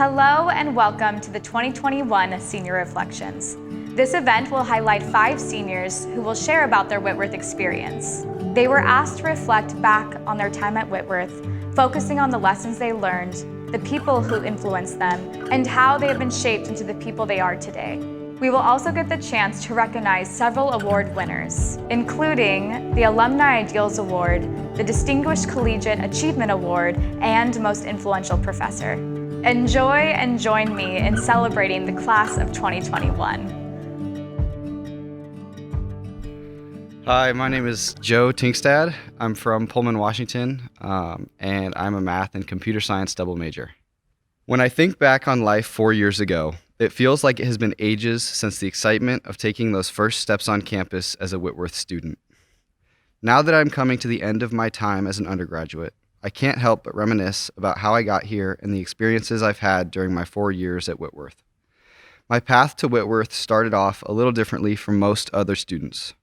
Hello and welcome to the 2021 Senior Reflections. This event will highlight 5 seniors who will share about their Whitworth experience. They were asked to reflect back on their time at Whitworth, focusing on the lessons they learned, the people who influenced them, and how they have been shaped into the people they are today. We will also get the chance to recognize several award winners, including the Alumni Ideals Award, the Distinguished Collegiate Achievement Award, and Most Influential Professor. Enjoy and join me in celebrating the class of 2021. Hi, my name is Joe Tinkstad. I'm from Pullman, Washington, and I'm a math and computer science double major. When I think back on life 4 years ago, it feels like it has been ages since the excitement of taking those first steps on campus as a Whitworth student. Now that I'm coming to the end of my time as an undergraduate, I can't help but reminisce about how I got here and the experiences I've had during my 4 years at Whitworth. My path to Whitworth started off a little differently from most other students.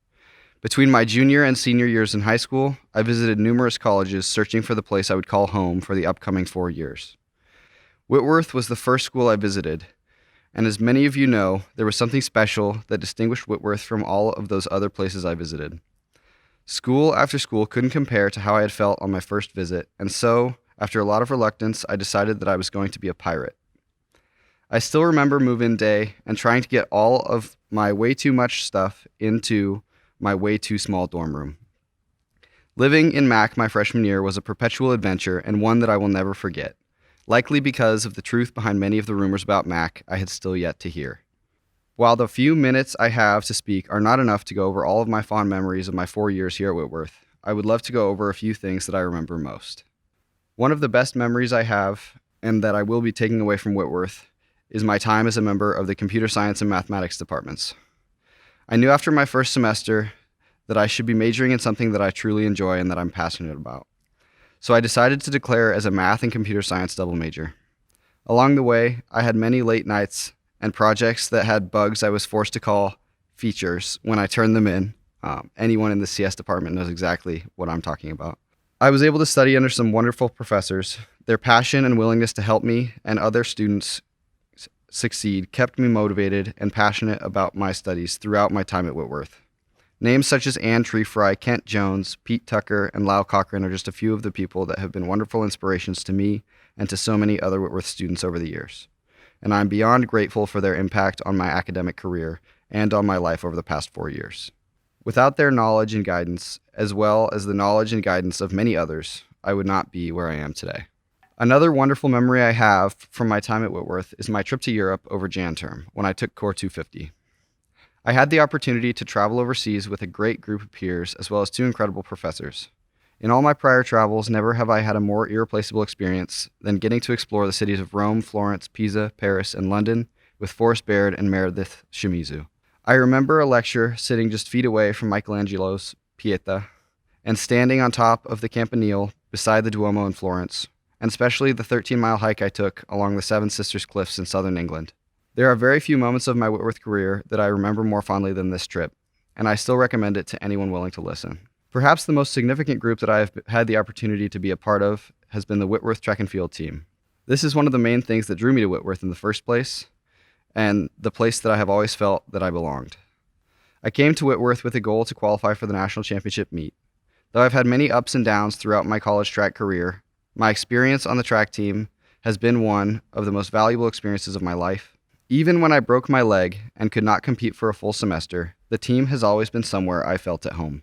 Between my junior and senior years in high school, I visited numerous colleges searching for the place I would call home for the upcoming 4 years. Whitworth was the first school I visited, and as many of you know, there was something special that distinguished Whitworth from all of those other places I visited. School after school couldn't compare to how I had felt on my first visit, and so, after a lot of reluctance, I decided that I was going to be a pirate. I still remember move-in day and trying to get all of my way too much stuff into my way too small dorm room. Living in Mac my freshman year was a perpetual adventure and one that I will never forget, likely because of the truth behind many of the rumors about Mac I had still yet to hear. While the few minutes I have to speak are not enough to go over all of my fond memories of my 4 years here at Whitworth, I would love to go over a few things that I remember most. One of the best memories I have, and that I will be taking away from Whitworth, is my time as a member of the computer science and mathematics departments. I knew after my first semester that I should be majoring in something that I truly enjoy and that I'm passionate about. So I decided to declare as a math and computer science double major. Along the way, I had many late nights and projects that had bugs I was forced to call features when I turned them in. Anyone in the CS department knows exactly what I'm talking about. I was able to study under some wonderful professors. Their passion and willingness to help me and other students succeed kept me motivated and passionate about my studies throughout my time at Whitworth. Names such as Anne Treefry, Kent Jones, Pete Tucker, and Lyle Cochran are just a few of the people that have been wonderful inspirations to me and to so many other Whitworth students over the years. And I'm beyond grateful for their impact on my academic career and on my life over the past 4 years. Without their knowledge and guidance, as well as the knowledge and guidance of many others, I would not be where I am today. Another wonderful memory I have from my time at Whitworth is my trip to Europe over Jan term, when I took Core 250. I had the opportunity to travel overseas with a great group of peers, as well as 2 incredible professors. In all my prior travels, never have I had a more irreplaceable experience than getting to explore the cities of Rome, Florence, Pisa, Paris, and London with Forrest Baird and Meredith Shimizu. I remember a lecture sitting just feet away from Michelangelo's Pieta and standing on top of the Campanile beside the Duomo in Florence, and especially the 13-mile hike I took along the Seven Sisters Cliffs in southern England. There are very few moments of my Whitworth career that I remember more fondly than this trip, and I still recommend it to anyone willing to listen. Perhaps the most significant group that I have had the opportunity to be a part of has been the Whitworth track and field team. This is one of the main things that drew me to Whitworth in the first place, and the place that I have always felt that I belonged. I came to Whitworth with a goal to qualify for the national championship meet. Though I've had many ups and downs throughout my college track career, my experience on the track team has been one of the most valuable experiences of my life. Even when I broke my leg and could not compete for a full semester, the team has always been somewhere I felt at home.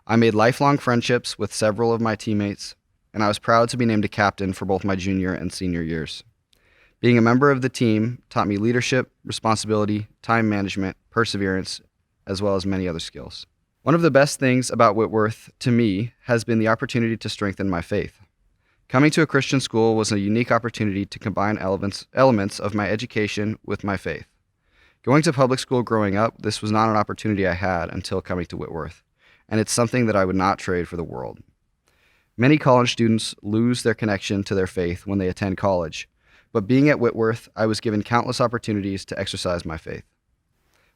I made lifelong friendships with several of my teammates, and I was proud to be named a captain for both my junior and senior years. Being a member of the team taught me leadership, responsibility, time management, perseverance, as well as many other skills. One of the best things about Whitworth, to me, has been the opportunity to strengthen my faith. Coming to a Christian school was a unique opportunity to combine elements of my education with my faith. Going to public school growing up, this was not an opportunity I had until coming to Whitworth, and it's something that I would not trade for the world. Many college students lose their connection to their faith when they attend college, but being at Whitworth, I was given countless opportunities to exercise my faith.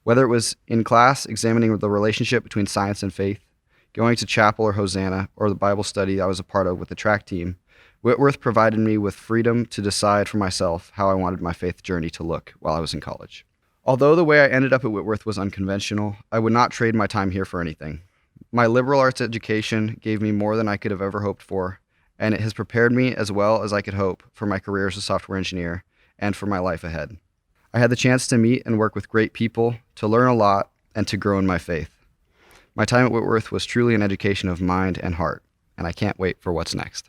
Whether it was in class, examining the relationship between science and faith, going to chapel or Hosanna, or the Bible study I was a part of with the track team, Whitworth provided me with freedom to decide for myself how I wanted my faith journey to look while I was in college. Although the way I ended up at Whitworth was unconventional, I would not trade my time here for anything. My liberal arts education gave me more than I could have ever hoped for, and it has prepared me as well as I could hope for my career as a software engineer and for my life ahead. I had the chance to meet and work with great people, to learn a lot, and to grow in my faith. My time at Whitworth was truly an education of mind and heart, and I can't wait for what's next.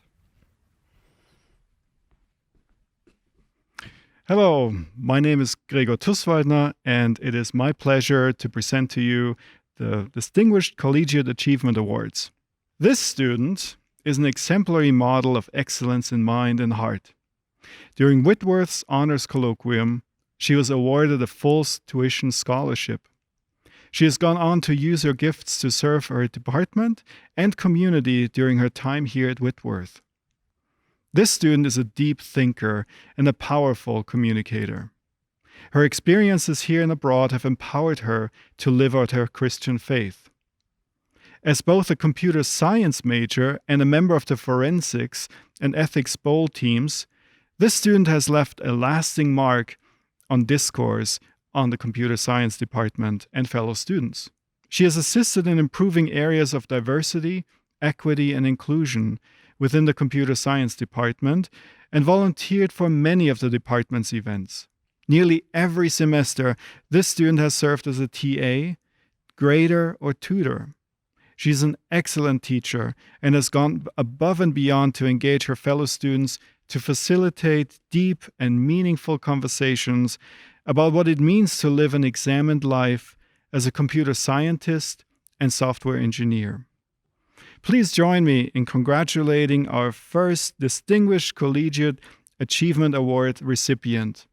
Hello, my name is Gregor Tusswaldner, and it is my pleasure to present to you the Distinguished Collegiate Achievement Awards. This student is an exemplary model of excellence in mind and heart. During Whitworth's honors colloquium, she was awarded a full tuition scholarship. She has gone on to use her gifts to serve her department and community during her time here at Whitworth. This student is a deep thinker and a powerful communicator. Her experiences here and abroad have empowered her to live out her Christian faith. As both a computer science major and a member of the forensics and ethics bowl teams, this student has left a lasting mark on discourse on the computer science department and fellow students. She has assisted in improving areas of diversity, equity, and inclusion within the computer science department and volunteered for many of the department's events. Nearly every semester, this student has served as a TA, grader, or tutor. She's an excellent teacher and has gone above and beyond to engage her fellow students to facilitate deep and meaningful conversations about what it means to live an examined life as a computer scientist and software engineer. Please join me in congratulating our first Distinguished Collegiate Achievement Award recipient,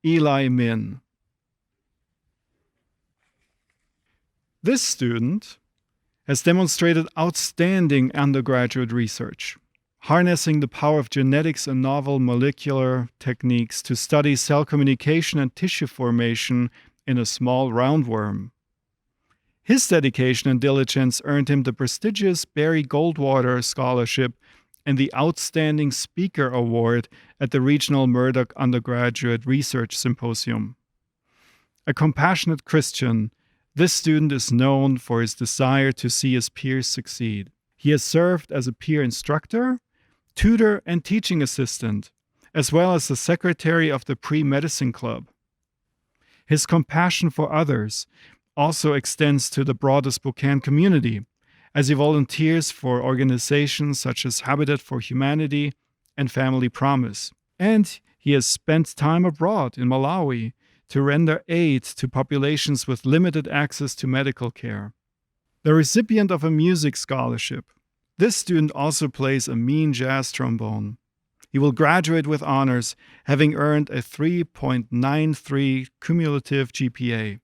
Eli Min. This student has demonstrated outstanding undergraduate research, harnessing the power of genetics and novel molecular techniques to study cell communication and tissue formation in a small roundworm. His dedication and diligence earned him the prestigious Barry Goldwater Scholarship and the Outstanding Speaker Award at the Regional Murdoch Undergraduate Research Symposium. A compassionate Christian, this student is known for his desire to see his peers succeed. He has served as a peer instructor, tutor, and teaching assistant, as well as the secretary of the Pre-Medicine Club. His compassion for others also extends to the broader Spokane community, as he volunteers for organizations such as Habitat for Humanity and Family Promise. And he has spent time abroad in Malawi to render aid to populations with limited access to medical care. The recipient of a music scholarship, this student also plays a mean jazz trombone. He will graduate with honors, having earned a 3.93 cumulative GPA.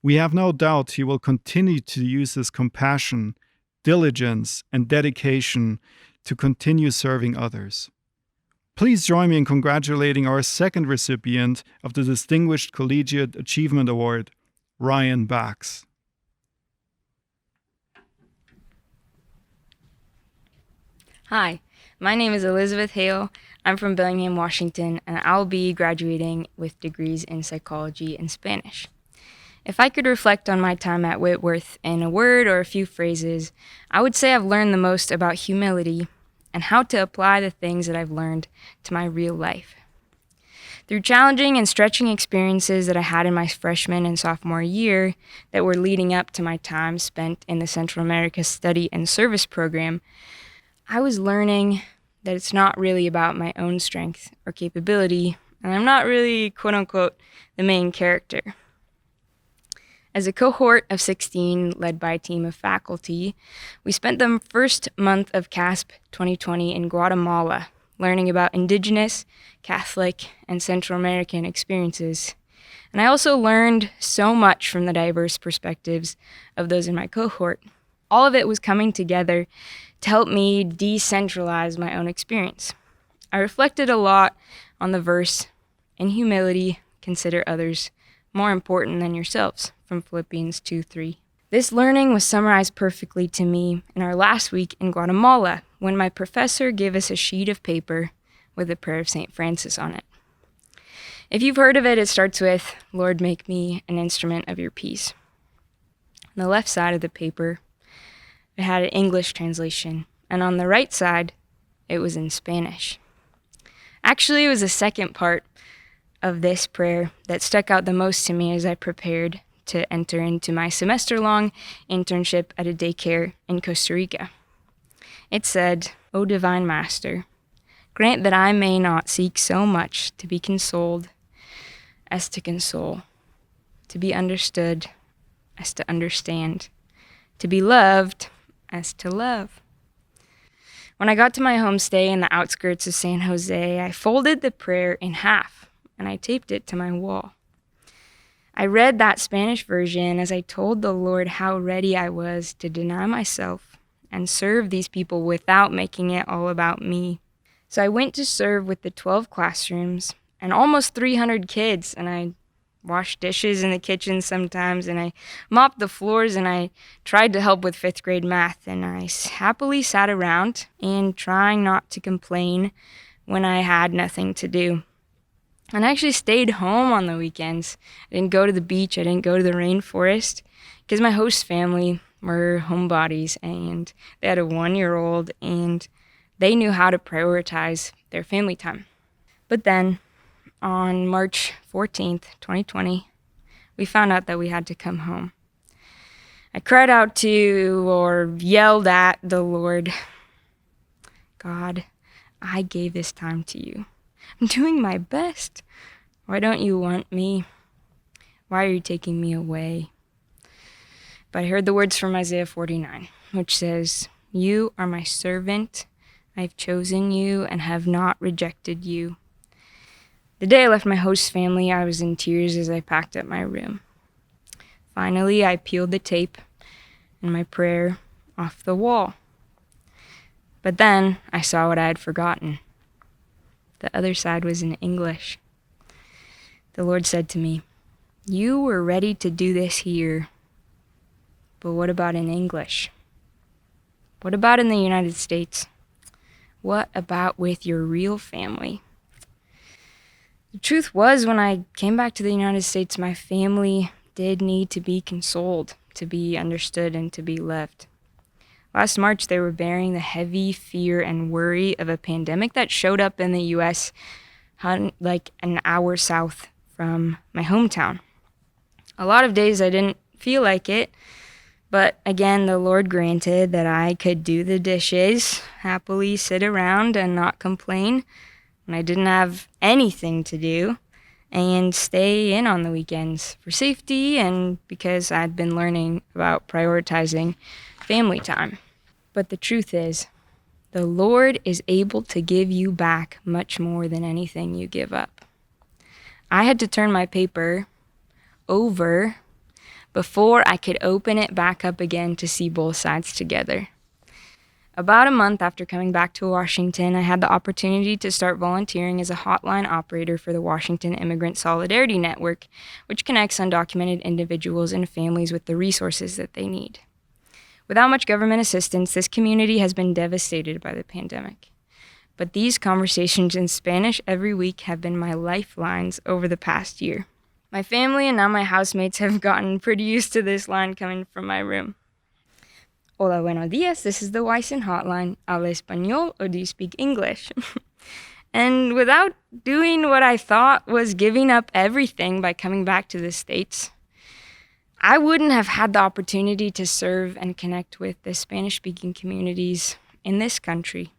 We have no doubt he will continue to use his compassion, diligence, and dedication to continue serving others. Please join me in congratulating our second recipient of the Distinguished Collegiate Achievement Award, Ryan Bax. Hi, my name is Elizabeth Hale. I'm from Bellingham, Washington, and I'll be graduating with degrees in psychology and Spanish. If I could reflect on my time at Whitworth in a word or a few phrases, I would say I've learned the most about humility and how to apply the things that I've learned to my real life. Through challenging and stretching experiences that I had in my freshman and sophomore year that were leading up to my time spent in the Central America Study and Service Program, I was learning that it's not really about my own strength or capability, and I'm not really, quote-unquote, the main character. As a cohort of 16 led by a team of faculty, we spent the first month of CASP 2020 in Guatemala, learning about Indigenous, Catholic, and Central American experiences. And I also learned so much from the diverse perspectives of those in my cohort. All of it was coming together to help me decentralize my own experience. I reflected a lot on the verse, "In humility, consider others more important than yourselves," from Philippians 2:3. This learning was summarized perfectly to me in our last week in Guatemala, when my professor gave us a sheet of paper with the prayer of St. Francis on it. If you've heard of it, it starts with, "Lord, make me an instrument of your peace." On the left side of the paper, it had an English translation, and on the right side, it was in Spanish. Actually, it was the second part of this prayer that stuck out the most to me as I prepared to enter into my semester-long internship at a daycare in Costa Rica. It said, "O Divine Master, grant that I may not seek so much to be consoled as to console, to be understood as to understand, to be loved as to love." When I got to my homestay in the outskirts of San Jose, I folded the prayer in half and I taped it to my wall. I read that Spanish version as I told the Lord how ready I was to deny myself and serve these people without making it all about me. So I went to serve with the 12 classrooms and almost 300 kids, and I washed dishes in the kitchen sometimes, and I mopped the floors, and I tried to help with 5th grade math, and I happily sat around and trying not to complain when I had nothing to do. And I actually stayed home on the weekends. I didn't go to the beach, I didn't go to the rainforest, because my host family were homebodies, and they had a 1-year-old, and they knew how to prioritize their family time. But then, on March 14th, 2020, we found out that we had to come home. I cried out to, or yelled at the Lord, "God, I gave this time to you. I'm doing my best. Why don't you want me? Why are you taking me away?" But I heard the words from Isaiah 49, which says, "You are my servant. I've chosen you and have not rejected you." The day I left my host family, I was in tears as I packed up my room. Finally, I peeled the tape and my prayer off the wall. But then I saw what I had forgotten. The other side was in English. The Lord said to me, "You were ready to do this here, but what about in English? What about in the United States? What about with your real family?" The truth was, when I came back to the United States, my family did need to be consoled, to be understood, and to be loved. Last March, they were bearing the heavy fear and worry of a pandemic that showed up in the U.S. like an hour south from my hometown. A lot of days I didn't feel like it, but again, the Lord granted that I could do the dishes, happily sit around and not complain when I didn't have anything to do, and stay in on the weekends for safety and because I'd been learning about prioritizing family time. But the truth is, the Lord is able to give you back much more than anything you give up. I had to turn my paper over before I could open it back up again to see both sides together. About a month after coming back to Washington, I had the opportunity to start volunteering as a hotline operator for the Washington Immigrant Solidarity Network, which connects undocumented individuals and families with the resources that they need. Without much government assistance, this community has been devastated by the pandemic. But these conversations in Spanish every week have been my lifelines over the past year. My family and now my housemates have gotten pretty used to this line coming from my room. Hola, buenos días. This is the Wyson hotline. ¿Habla español or do you speak English? And without doing what I thought was giving up everything by coming back to the States, I wouldn't have had the opportunity to serve and connect with the Spanish-speaking communities in this country,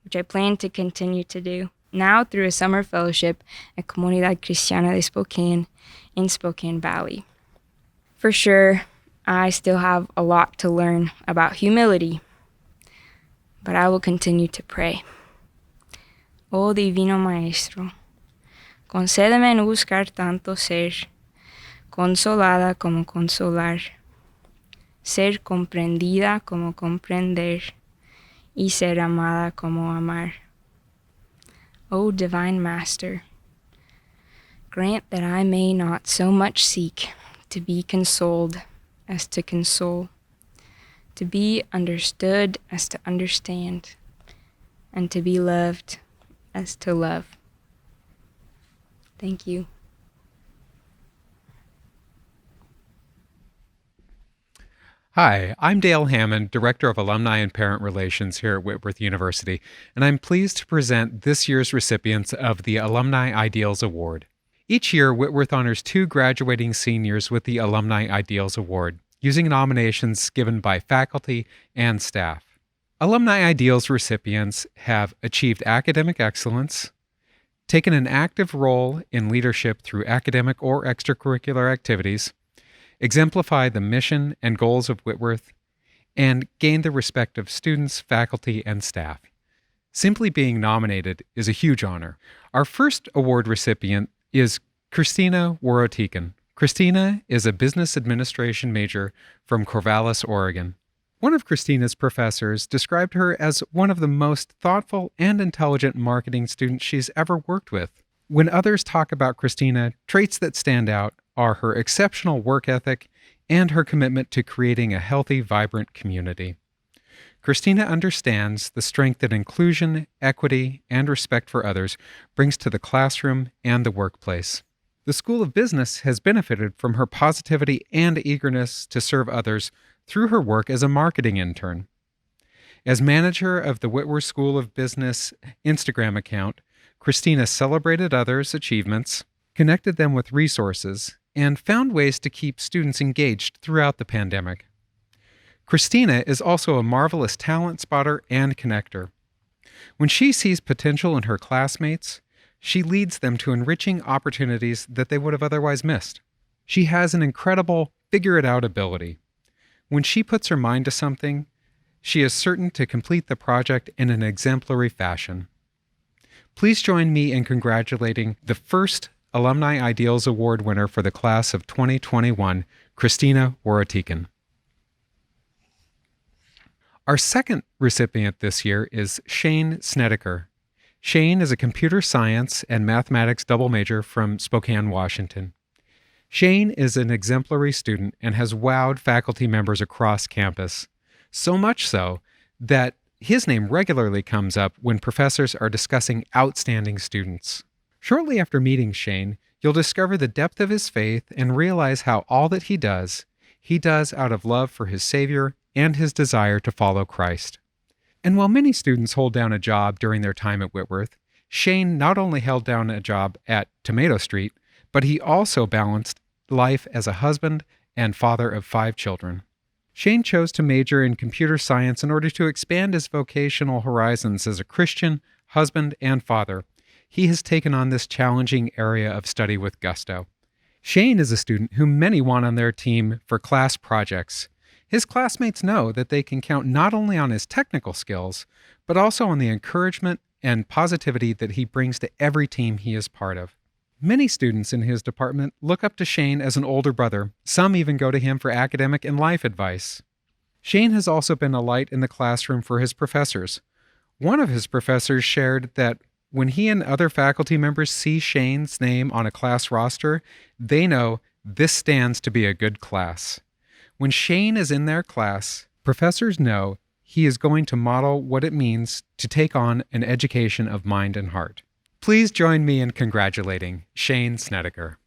which I plan to continue to do, now through a summer fellowship at Comunidad Cristiana de Spokane in Spokane Valley. For sure, I still have a lot to learn about humility, but I will continue to pray. Oh Divino Maestro, concédeme no buscar tanto ser consolada como consolar, ser comprendida como comprender, y ser amada como amar. O Divine Master, grant that I may not so much seek to be consoled as to console, to be understood as to understand, and to be loved as to love. Thank you. Hi, I'm Dale Hammond, Director of Alumni and Parent Relations here at Whitworth University, and I'm pleased to present this year's recipients of the Alumni Ideals Award. Each year, Whitworth honors 2 graduating seniors with the Alumni Ideals Award, using nominations given by faculty and staff. Alumni Ideals recipients have achieved academic excellence, taken an active role in leadership through academic or extracurricular activities, exemplify the mission and goals of Whitworth, and gain the respect of students, faculty, and staff. Simply being nominated is a huge honor. Our first award recipient is Christina Worotikin. Christina is a business administration major from Corvallis, Oregon. One of Christina's professors described her as one of the most thoughtful and intelligent marketing students she's ever worked with. When others talk about Christina, traits that stand out are her exceptional work ethic and her commitment to creating a healthy, vibrant community. Christina understands the strength that inclusion, equity, and respect for others brings to the classroom and the workplace. The School of Business has benefited from her positivity and eagerness to serve others through her work as a marketing intern. As manager of the Whitworth School of Business Instagram account, Christina celebrated others' achievements, connected them with resources, and found ways to keep students engaged throughout the pandemic. Christina is also a marvelous talent spotter and connector. When she sees potential in her classmates, she leads them to enriching opportunities that they would have otherwise missed. She has an incredible figure-it-out ability. When she puts her mind to something, she is certain to complete the project in an exemplary fashion. Please join me in congratulating the first Alumni Ideals Award winner for the class of 2021, Christina Worotikin. Our second recipient this year is Shane Snedeker. Shane is a computer science and mathematics double major from Spokane, Washington. Shane is an exemplary student and has wowed faculty members across campus, so much so that his name regularly comes up when professors are discussing outstanding students. Shortly after meeting Shane, you'll discover the depth of his faith and realize how all that he does out of love for his Savior and his desire to follow Christ. And while many students hold down a job during their time at Whitworth, Shane not only held down a job at Tomato Street, but he also balanced life as a husband and father of 5 children. Shane chose to major in computer science in order to expand his vocational horizons as a Christian, husband, and father. He has taken on this challenging area of study with gusto. Shane is a student who many want on their team for class projects. His classmates know that they can count not only on his technical skills, but also on the encouragement and positivity that he brings to every team he is part of. Many students in his department look up to Shane as an older brother. Some even go to him for academic and life advice. Shane has also been a light in the classroom for his professors. One of his professors shared that when he and other faculty members see Shane's name on a class roster, they know this stands to be a good class. When Shane is in their class, professors know he is going to model what it means to take on an education of mind and heart. Please join me in congratulating Shane Snedeker.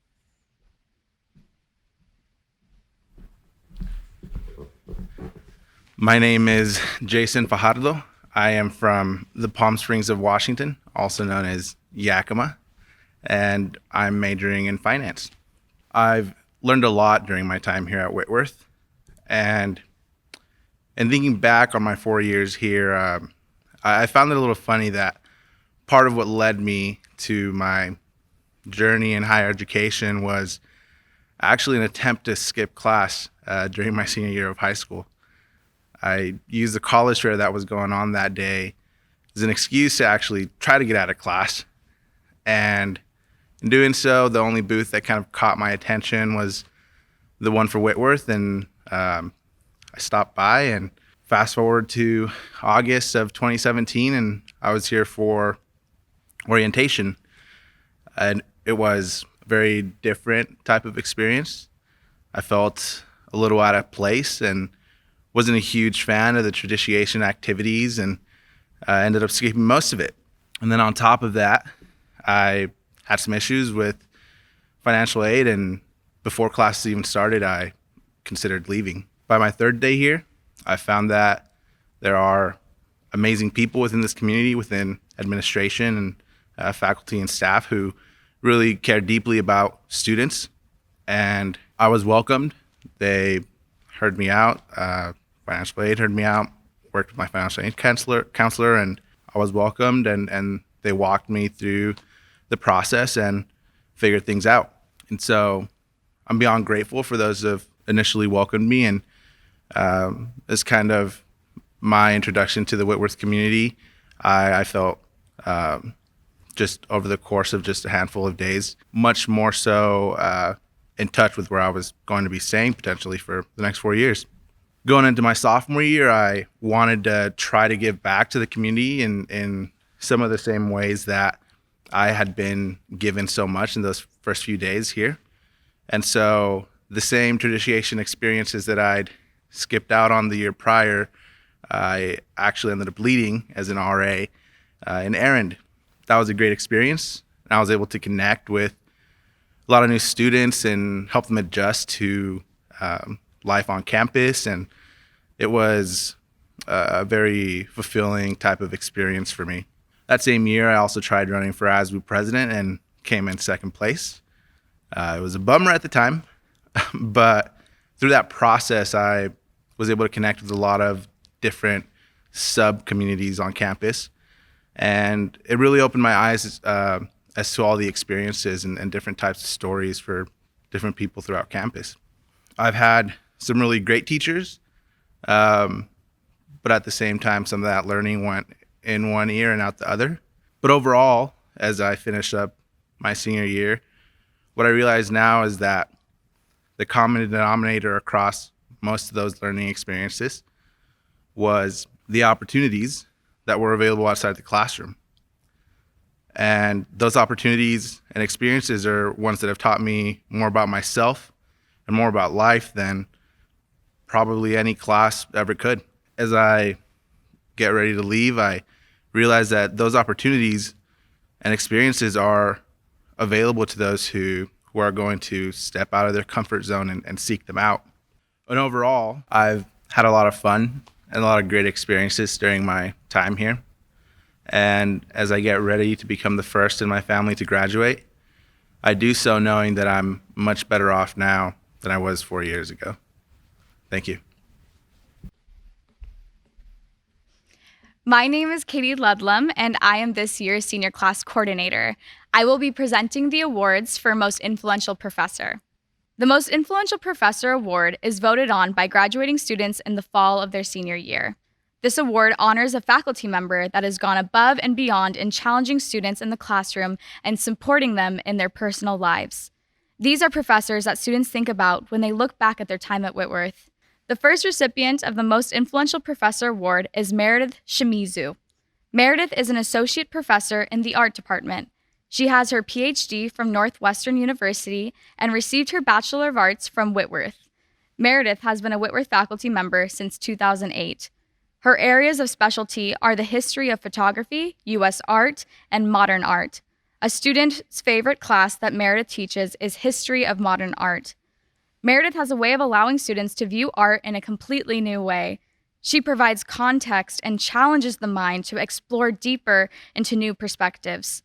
My name is Jason Fajardo. I am from the Palm Springs of Washington, also known as Yakima, and I'm majoring in finance. I've learned a lot during my time here at Whitworth, and thinking back on my 4 years here, I found it a little funny that part of what led me to my journey in higher education was actually an attempt to skip class during my senior year of high school. I used the college fair that was going on that day as an excuse to actually try to get out of class. And in doing so, the only booth that kind of caught my attention was the one for Whitworth. And I stopped by, and fast forward to August of 2017, and I was here for orientation. And it was a very different type of experience. I felt a little out of place, and wasn't a huge fan of the tradition activities and ended up skipping most of it. And then on top of that, I had some issues with financial aid, and before classes even started, I considered leaving. By my third day here, I found that there are amazing people within this community, within administration and faculty and staff, who really care deeply about students. And I was welcomed. They heard me out. Financial aid heard me out. Worked with my financial aid counselor, and I was welcomed. And they walked me through the process and figured things out. And so I'm beyond grateful for those who have initially welcomed me. And as kind of my introduction to the Whitworth community, I felt just over the course of just a handful of days, much more so in touch with where I was going to be staying potentially for the next 4 years. Going into my sophomore year, I wanted to try to give back to the community in some of the same ways that I had been given so much in those first few days here. And so the same tradition experiences that I'd skipped out on the year prior, I actually ended up leading as an RA in Errand. That was a great experience. I was able to connect with a lot of new students and help them adjust to life on campus. And it was a very fulfilling type of experience for me. That same year, I also tried running for ASBU president and came in second place. It was a bummer at the time, but through that process, I was able to connect with a lot of different sub-communities on campus. And it really opened my eyes as to all the experiences and different types of stories for different people throughout campus. I've had some really great teachers, but at the same time, some of that learning went in one ear and out the other. But overall, as I finished up my senior year, what I realize now is that the common denominator across most of those learning experiences was the opportunities that were available outside the classroom. And those opportunities and experiences are ones that have taught me more about myself and more about life than probably any class ever could. As I get ready to leave, I realize that those opportunities and experiences are available to those who are going to step out of their comfort zone and seek them out. And overall, I've had a lot of fun and a lot of great experiences during my time here. And as I get ready to become the first in my family to graduate, I do so knowing that I'm much better off now than I was 4 years ago. Thank you. My name is Katie Ludlam, and I am this year's senior class coordinator. I will be presenting the awards for Most Influential Professor. The Most Influential Professor Award is voted on by graduating students in the fall of their senior year. This award honors a faculty member that has gone above and beyond in challenging students in the classroom and supporting them in their personal lives. These are professors that students think about when they look back at their time at Whitworth. The first recipient of the Most Influential Professor Award is Meredith Shimizu. Meredith is an associate professor in the art department. She has her PhD from Northwestern University and received her Bachelor of Arts from Whitworth. Meredith has been a Whitworth faculty member since 2008. Her areas of specialty are the history of photography, U.S. art, and modern art. A student's favorite class that Meredith teaches is History of Modern Art. Meredith has a way of allowing students to view art in a completely new way. She provides context and challenges the mind to explore deeper into new perspectives.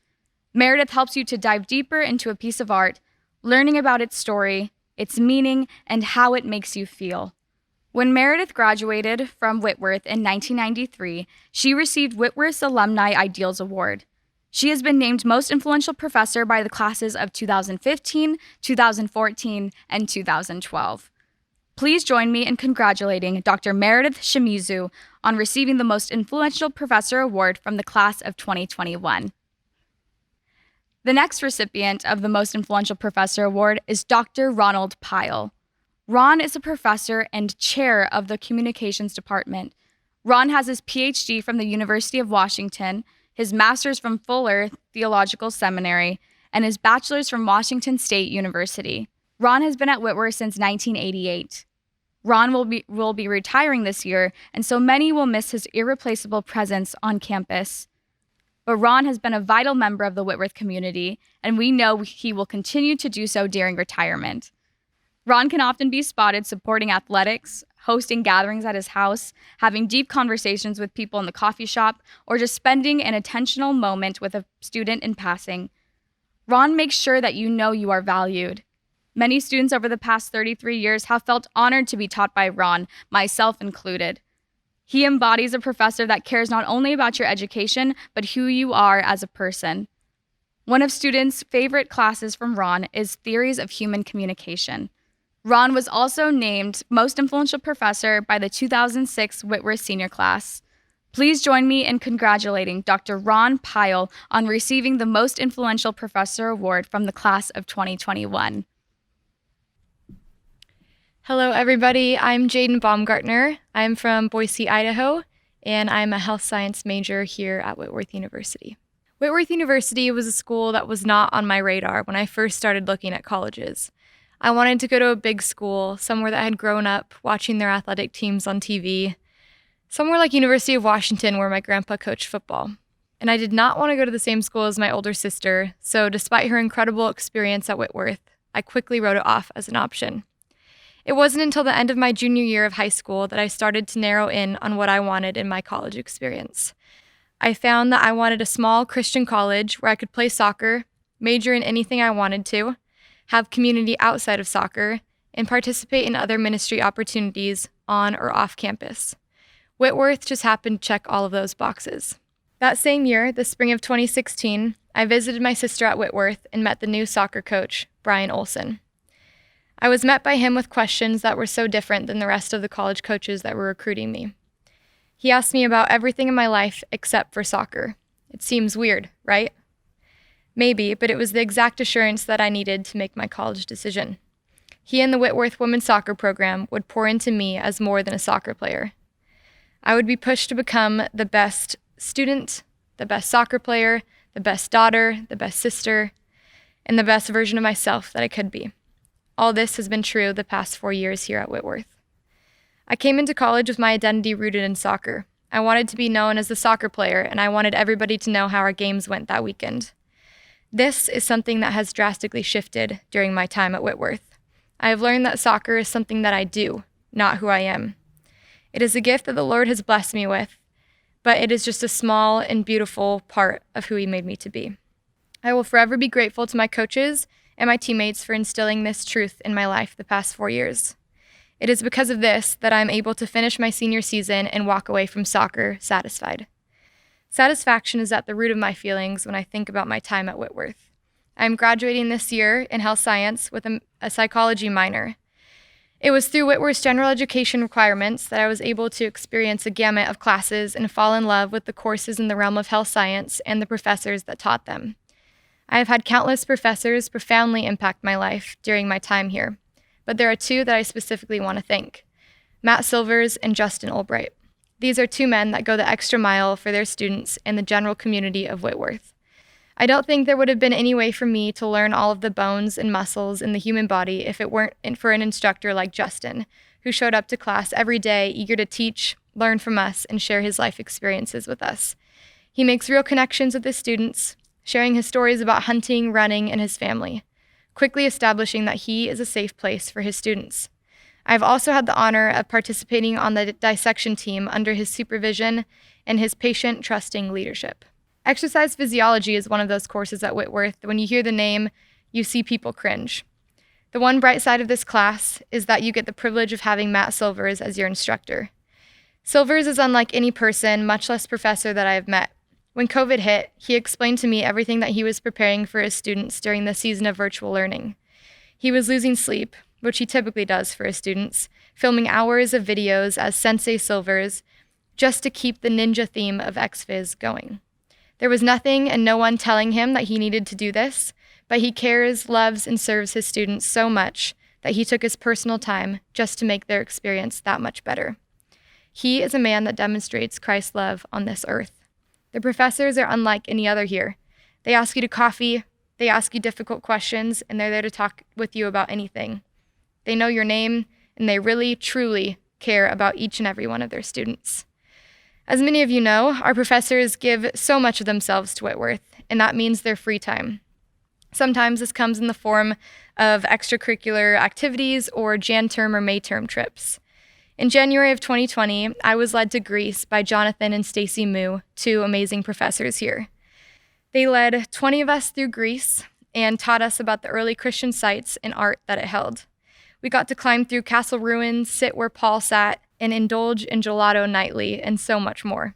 Meredith helps you to dive deeper into a piece of art, learning about its story, its meaning, and how it makes you feel. When Meredith graduated from Whitworth in 1993, she received Whitworth's Alumni Ideals Award. She has been named Most Influential Professor by the classes of 2015, 2014, and 2012. Please join me in congratulating Dr. Meredith Shimizu on receiving the Most Influential Professor Award from the class of 2021. The next recipient of the Most Influential Professor Award is Dr. Ronald Pyle. Ron is a professor and chair of the Communications Department. Ron has his PhD from the University of Washington, his master's from Fuller Theological Seminary, and his bachelor's from Washington State University. Ron has been at Whitworth since 1988. Ron will be retiring this year, and so many will miss his irreplaceable presence on campus. But Ron has been a vital member of the Whitworth community, and we know he will continue to do so during retirement. Ron can often be spotted supporting athletics, hosting gatherings at his house, having deep conversations with people in the coffee shop, or just spending an intentional moment with a student in passing. Ron makes sure that you know you are valued. Many students over the past 33 years have felt honored to be taught by Ron, myself included. He embodies a professor that cares not only about your education, but who you are as a person. One of students' favorite classes from Ron is Theories of Human Communication. Ron was also named Most Influential Professor by the 2006 Whitworth Senior Class. Please join me in congratulating Dr. Ron Pyle on receiving the Most Influential Professor Award from the class of 2021. Hello, everybody. I'm Jaden Baumgartner. I'm from Boise, Idaho, and I'm a health science major here at Whitworth University. Whitworth University was a school that was not on my radar when I first started looking at colleges. I wanted to go to a big school, somewhere that I had grown up watching their athletic teams on TV, somewhere like University of Washington where my grandpa coached football. And I did not want to go to the same school as my older sister, so despite her incredible experience at Whitworth, I quickly wrote it off as an option. It wasn't until the end of my junior year of high school that I started to narrow in on what I wanted in my college experience. I found that I wanted a small Christian college where I could play soccer, major in anything I wanted to, have community outside of soccer, and participate in other ministry opportunities on or off campus. Whitworth just happened to check all of those boxes. That same year, the spring of 2016, I visited my sister at Whitworth and met the new soccer coach, Brian Olson. I was met by him with questions that were so different than the rest of the college coaches that were recruiting me. He asked me about everything in my life except for soccer. It seems weird, right? Maybe, but it was the exact assurance that I needed to make my college decision. He and the Whitworth women's soccer program would pour into me as more than a soccer player. I would be pushed to become the best student, the best soccer player, the best daughter, the best sister, and the best version of myself that I could be. All this has been true the past 4 years here at Whitworth. I came into college with my identity rooted in soccer. I wanted to be known as the soccer player, and I wanted everybody to know how our games went that weekend. This is something that has drastically shifted during my time at Whitworth. I have learned that soccer is something that I do, not who I am. It is a gift that the Lord has blessed me with, but it is just a small and beautiful part of who He made me to be. I will forever be grateful to my coaches and my teammates for instilling this truth in my life the past 4 years. It is because of this that I'm able to finish my senior season and walk away from soccer satisfied. Satisfaction is at the root of my feelings when I think about my time at Whitworth. I'm graduating this year in health science with a psychology minor. It was through Whitworth's general education requirements that I was able to experience a gamut of classes and fall in love with the courses in the realm of health science and the professors that taught them. I have had countless professors profoundly impact my life during my time here, but there are two that I specifically want to thank: Matt Silvers and Justin Albright. These are two men that go the extra mile for their students and the general community of Whitworth. I don't think there would have been any way for me to learn all of the bones and muscles in the human body if it weren't for an instructor like Justin, who showed up to class every day eager to teach, learn from us, and share his life experiences with us. He makes real connections with his students, sharing his stories about hunting, running, and his family, quickly establishing that he is a safe place for his students. I've also had the honor of participating on the dissection team under his supervision and his patient, trusting leadership. Exercise physiology is one of those courses at Whitworth. When you hear the name, you see people cringe. The one bright side of this class is that you get the privilege of having Matt Silvers as your instructor. Silvers is unlike any person, much less professor, that I have met. When COVID hit, he explained to me everything that he was preparing for his students during the season of virtual learning. He was losing sleep, which he typically does for his students, filming hours of videos as Sensei Silvers, just to keep the ninja theme of XFiz going. There was nothing and no one telling him that he needed to do this, but he cares, loves, and serves his students so much that he took his personal time just to make their experience that much better. He is a man that demonstrates Christ's love on this earth. The professors are unlike any other here. They ask you to coffee, they ask you difficult questions, and they're there to talk with you about anything. They know your name, and they really, truly care about each and every one of their students. As many of you know, our professors give so much of themselves to Whitworth, and that means their free time. Sometimes this comes in the form of extracurricular activities or Jan term or May term trips. In January of 2020, I was led to Greece by Jonathan and Stacy Moo, two amazing professors here. They led 20 of us through Greece and taught us about the early Christian sites and art that it held. We got to climb through castle ruins, sit where Paul sat, and indulge in gelato nightly, and so much more.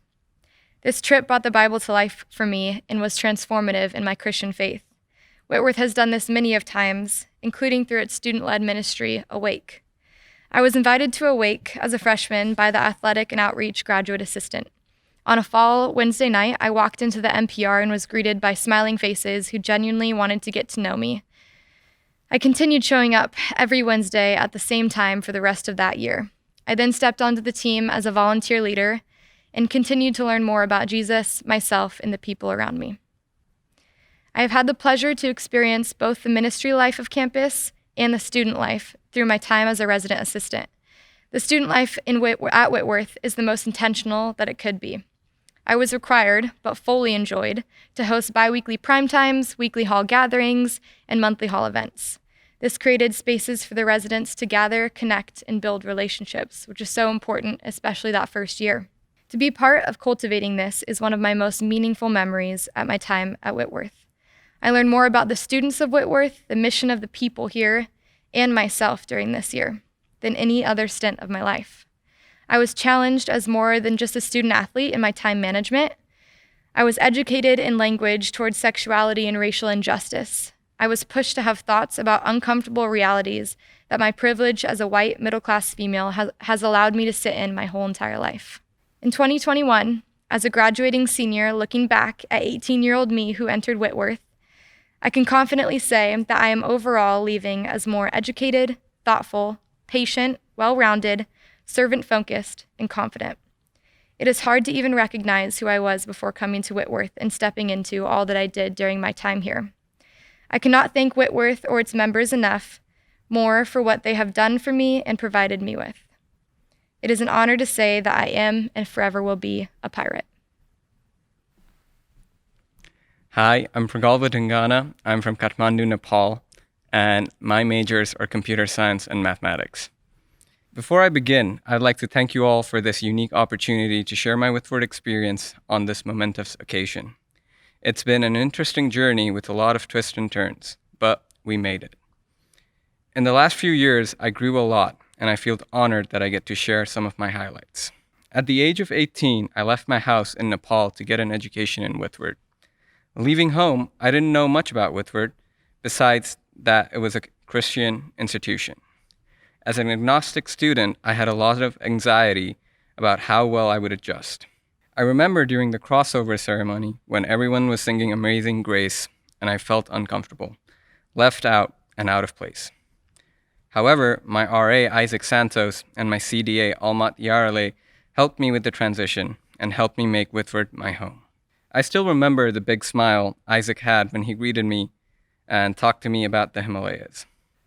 This trip brought the Bible to life for me and was transformative in my Christian faith. Whitworth has done this many of times, including through its student-led ministry, Awake. I was invited to Awake as a freshman by the athletic and outreach graduate assistant. On a fall Wednesday night, I walked into the MPR and was greeted by smiling faces who genuinely wanted to get to know me. I continued showing up every Wednesday at the same time for the rest of that year. I then stepped onto the team as a volunteer leader and continued to learn more about Jesus, myself, and the people around me. I have had the pleasure to experience both the ministry life of campus and the student life through my time as a resident assistant. The student life at Whitworth is the most intentional that it could be. I was required, but fully enjoyed, to host bi-weekly prime times, weekly hall gatherings, and monthly hall events. This created spaces for the residents to gather, connect, and build relationships, which is so important, especially that first year. To be part of cultivating this is one of my most meaningful memories at my time at Whitworth. I learned more about the students of Whitworth, the mission of the people here, and myself during this year than any other stint of my life. I was challenged as more than just a student athlete in my time management. I was educated in language towards sexuality and racial injustice. I was pushed to have thoughts about uncomfortable realities that my privilege as a white middle-class female has allowed me to sit in my whole entire life. In 2021, as a graduating senior looking back at 18-year-old me who entered Whitworth, I can confidently say that I am overall leaving as more educated, thoughtful, patient, well-rounded, servant-focused, and confident. It is hard to even recognize who I was before coming to Whitworth and stepping into all that I did during my time here. I cannot thank Whitworth or its members enough more for what they have done for me and provided me with. It is an honor to say that I am and forever will be a pirate. Hi, I'm Fragalwa Tangana. I'm from Kathmandu, Nepal, and my majors are computer science and mathematics. Before I begin, I'd like to thank you all for this unique opportunity to share my Whitworth experience on this momentous occasion. It's been an interesting journey with a lot of twists and turns, but we made it. In the last few years, I grew a lot, and I feel honored that I get to share some of my highlights. At the age of 18, I left my house in Nepal to get an education in Whitworth. Leaving home, I didn't know much about Whitworth, besides that it was a Christian institution. As an agnostic student, I had a lot of anxiety about how well I would adjust. I remember during the crossover ceremony when everyone was singing Amazing Grace and I felt uncomfortable, left out, and out of place. However, my RA Isaac Santos and my CDA Almat Yarale helped me with the transition and helped me make Whitworth my home. I still remember the big smile Isaac had when he greeted me and talked to me about the Himalayas.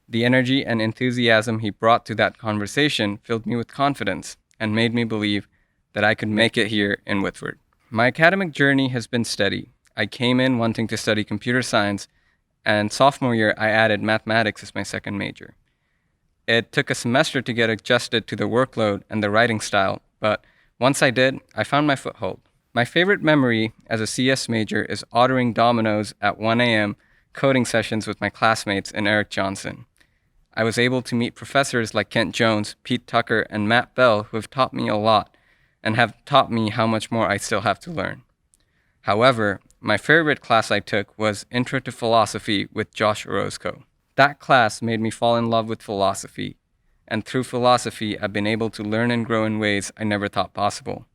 The energy and enthusiasm he brought to that conversation filled me with confidence and made me believe that I could make it here in Whitworth. My academic journey has been steady. I came in wanting to study computer science, and sophomore year I added mathematics as my second major. It took a semester to get adjusted to the workload and the writing style, but once I did, I found my foothold. My favorite memory as a CS major is ordering Domino's at 1 a.m. coding sessions with my classmates and Eric Johnson. I was able to meet professors like Kent Jones, Pete Tucker, and Matt Bell who have taught me a lot and have taught me how much more I still have to learn. However, my favorite class I took was Intro to Philosophy with Josh Orozco. That class made me fall in love with philosophy, and through philosophy, I've been able to learn and grow in ways I never thought possible.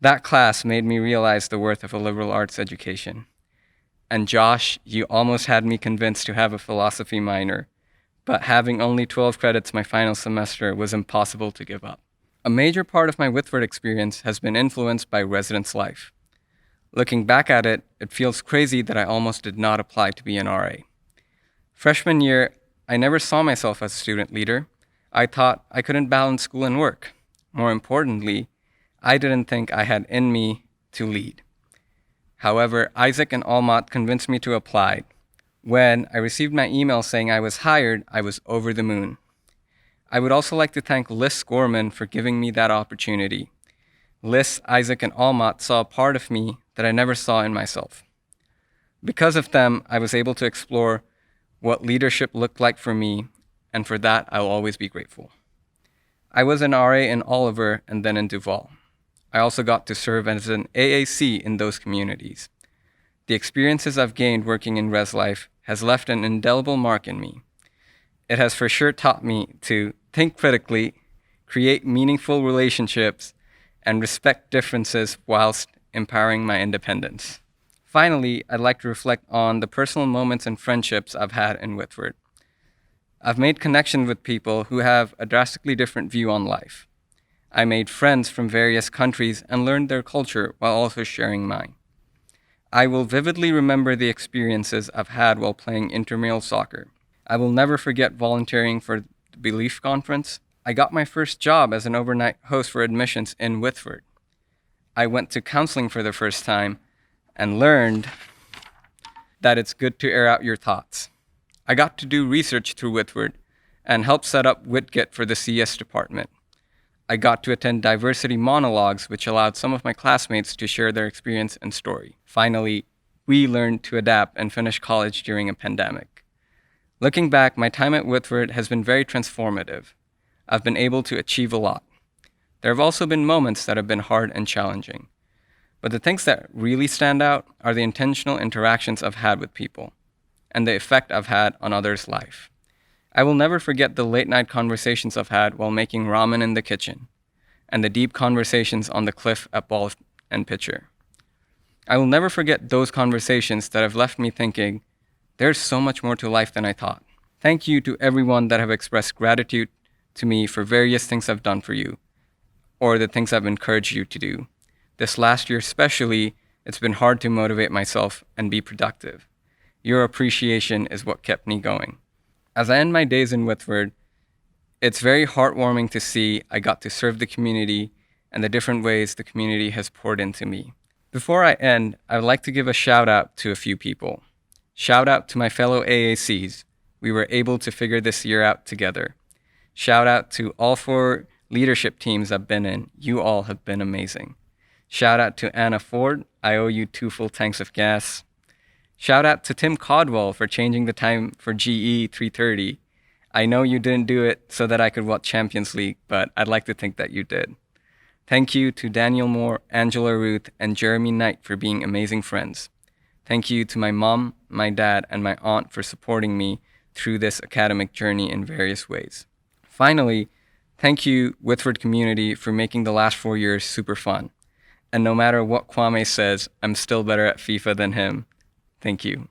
That class made me realize the worth of a liberal arts education. And Josh, you almost had me convinced to have a philosophy minor, but having only 12 credits my final semester was impossible to give up. A major part of my Whitworth experience has been influenced by residence life. Looking back at it, it feels crazy that I almost did not apply to be an RA. Freshman year, I never saw myself as a student leader. I thought I couldn't balance school and work. More importantly, I didn't think I had in me to lead. However, Isaac and Almat convinced me to apply. When I received my email saying I was hired, I was over the moon. I would also like to thank Liz Gorman for giving me that opportunity. Liz, Isaac, and Almat saw a part of me that I never saw in myself. Because of them, I was able to explore what leadership looked like for me, and for that, I'll always be grateful. I was an RA in Oliver and then in Duval. I also got to serve as an AAC in those communities. The experiences I've gained working in res life has left an indelible mark in me. It has for sure taught me to think critically, create meaningful relationships, and respect differences whilst empowering my independence. Finally, I'd like to reflect on the personal moments and friendships I've had in Whitworth. I've made connections with people who have a drastically different view on life. I made friends from various countries and learned their culture while also sharing mine. I will vividly remember the experiences I've had while playing intramural soccer. I will never forget volunteering for the Belief Conference. I got my first job as an overnight host for admissions in Whitworth. I went to counseling for the first time and learned that it's good to air out your thoughts. I got to do research through Whitworth and help set up WhitGet for the CS department. I got to attend diversity monologues, which allowed some of my classmates to share their experience and story. Finally, we learned to adapt and finish college during a pandemic. Looking back, my time at Whitworth has been very transformative. I've been able to achieve a lot. There have also been moments that have been hard and challenging. But the things that really stand out are the intentional interactions I've had with people and the effect I've had on others' life. I will never forget the late-night conversations I've had while making ramen in the kitchen and the deep conversations on the cliff at Ball and Pitcher. I will never forget those conversations that have left me thinking, there's so much more to life than I thought. Thank you to everyone that have expressed gratitude to me for various things I've done for you or the things I've encouraged you to do. This last year especially, it's been hard to motivate myself and be productive. Your appreciation is what kept me going. As I end my days in Whitworth, it's very heartwarming to see I got to serve the community and the different ways the community has poured into me. Before I end, I would like to give a shout out to a few people. Shout out to my fellow AACs. We were able to figure this year out together. Shout out to all 4 leadership teams I've been in. You all have been amazing. Shout out to Anna Ford. I owe you 2 full tanks of gas. Shout out to Tim Codwell for changing the time for GE 3:30. I know you didn't do it so that I could watch Champions League, but I'd like to think that you did. Thank you to Daniel Moore, Angela Ruth, and Jeremy Knight for being amazing friends. Thank you to my mom, my dad, and my aunt for supporting me through this academic journey in various ways. Finally, thank you, Whitworth community, for making the last 4 years super fun. And no matter what Kwame says, I'm still better at FIFA than him. Thank you.